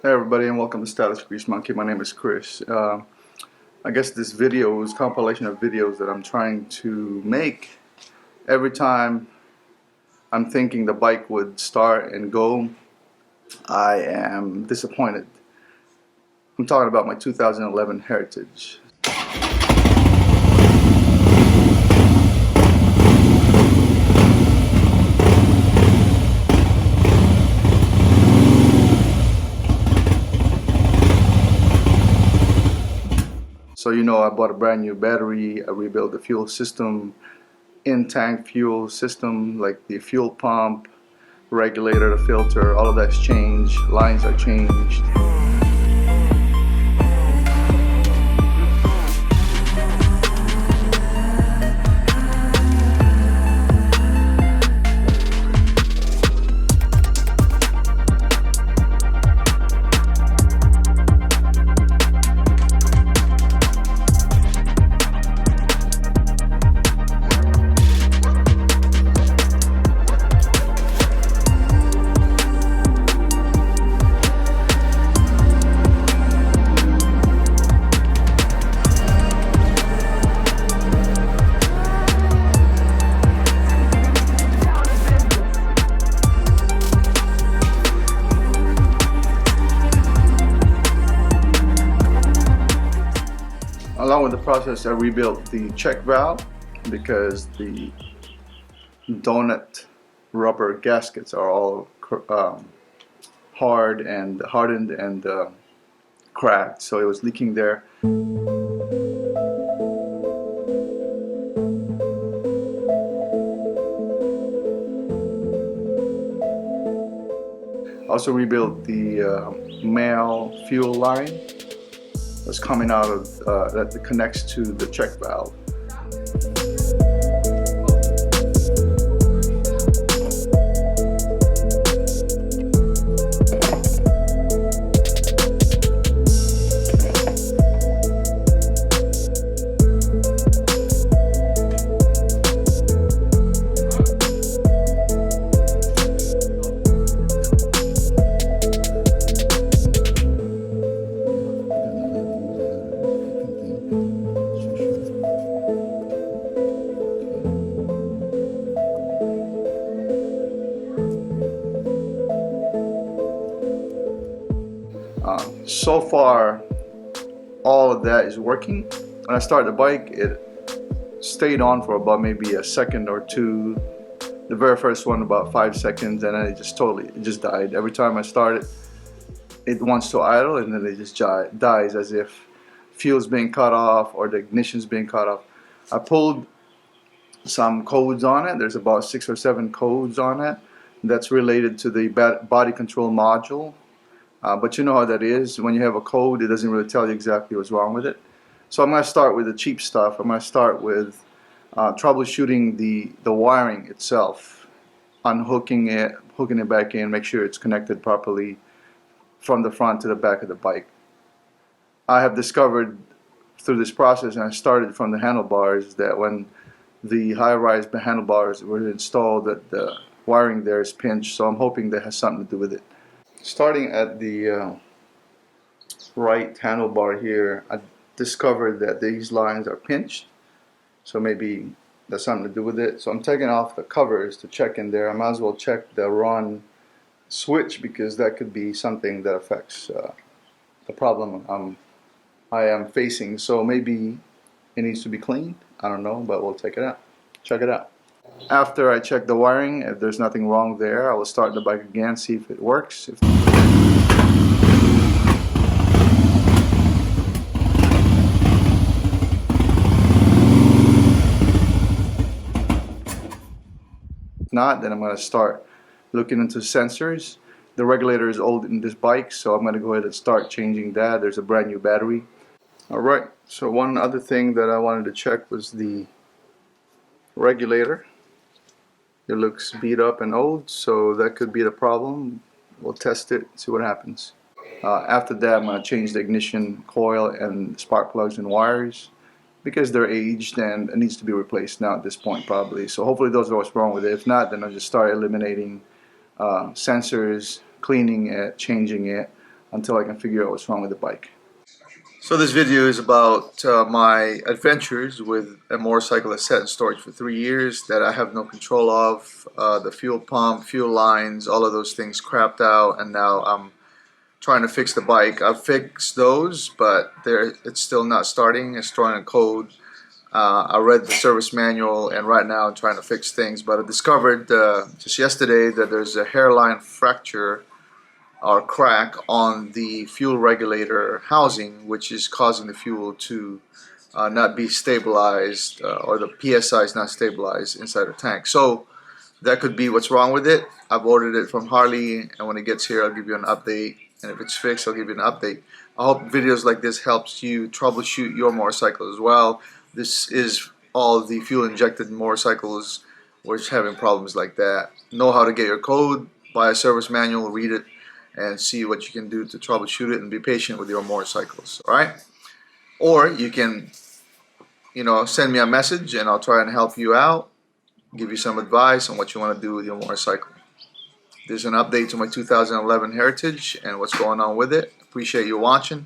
Hey everybody, and welcome to Status Grease Monkey. My name is Chris. I guess this video is a compilation of videos that I'm trying to make. Every time I'm thinking the bike would start and go, I am disappointed. I'm talking about my 2011 Heritage. So I bought a brand new battery, I rebuilt the fuel system, in-tank fuel system, like the fuel pump, regulator, the filter, all of that's changed, lines are changed. Along with the process, I rebuilt the check valve because the donut rubber gaskets are all hardened and cracked, so it was leaking there. Also rebuilt the male fuel line that's coming out of that connects to the check valve. So far, all of that is working. When I started the bike, it stayed on for about maybe a second or two. The very first one about 5 seconds, and then it just died. Every time I start it wants to idle, and then it just dies as if fuel's being cut off or the ignition's being cut off. I pulled some codes on it. There's about 6 or 7 codes on it that's related to the body control module. But you know how that is. When you have a code, it doesn't really tell you exactly what's wrong with it. So I'm going to start with the cheap stuff. I'm going to start with troubleshooting the wiring itself, unhooking it, hooking it back in, make sure it's connected properly from the front to the back of the bike. I have discovered through this process, and I started from the handlebars, that when the high-rise handlebars were installed, that the wiring there is pinched. So I'm hoping that has something to do with it. Starting at the right handlebar here, I discovered that these lines are pinched, so maybe that's something to do with it. So I'm taking off the covers to check in there. I might as well check the run switch, because that could be something that affects the problem I am facing. So maybe it needs to be cleaned. I don't know, but we'll take it out. Check it out. After I check the wiring, if there's nothing wrong there, I will start the bike again, see if it works. If not, then I'm going to start looking into sensors. The regulator is old in this bike, so I'm going to go ahead and start changing that. There's a brand new battery. Alright, so one other thing that I wanted to check was the regulator. It looks beat up and old, so that could be the problem. We'll test it, see what happens. After that, I'm going to change the ignition coil and spark plugs and wires, because they're aged and it needs to be replaced now at this point probably. So hopefully those are what's wrong with it. If not, then I'll just start eliminating sensors, cleaning it, changing it. until I can figure out what's wrong with the bike. So this video is about my adventures with a motorcycle that's sat in storage for 3 years that I have no control of. The fuel pump, fuel lines, all of those things crapped out, and now I'm trying to fix the bike. I've fixed those, but it's still not starting. It's throwing a code. I read the service manual, and right now I'm trying to fix things, but I discovered just yesterday that there's a hairline fracture or crack on the fuel regulator housing, which is causing the fuel to not be stabilized, or the PSI is not stabilized inside the tank. So that could be what's wrong with it. I've ordered it from Harley, and when it gets here I'll give you an update, and if it's fixed I'll give you an update. I hope videos like this helps you troubleshoot your motorcycle as well. This is all the fuel injected motorcycles which having problems like that. Know how to get your code, buy a service manual, read it, and see what you can do to troubleshoot it, and be patient with your motorcycles. Alright? Or you can, send me a message and I'll try and help you out, give you some advice on what you want to do with your motorcycle. There's an update to my 2011 Heritage and what's going on with it. Appreciate you watching.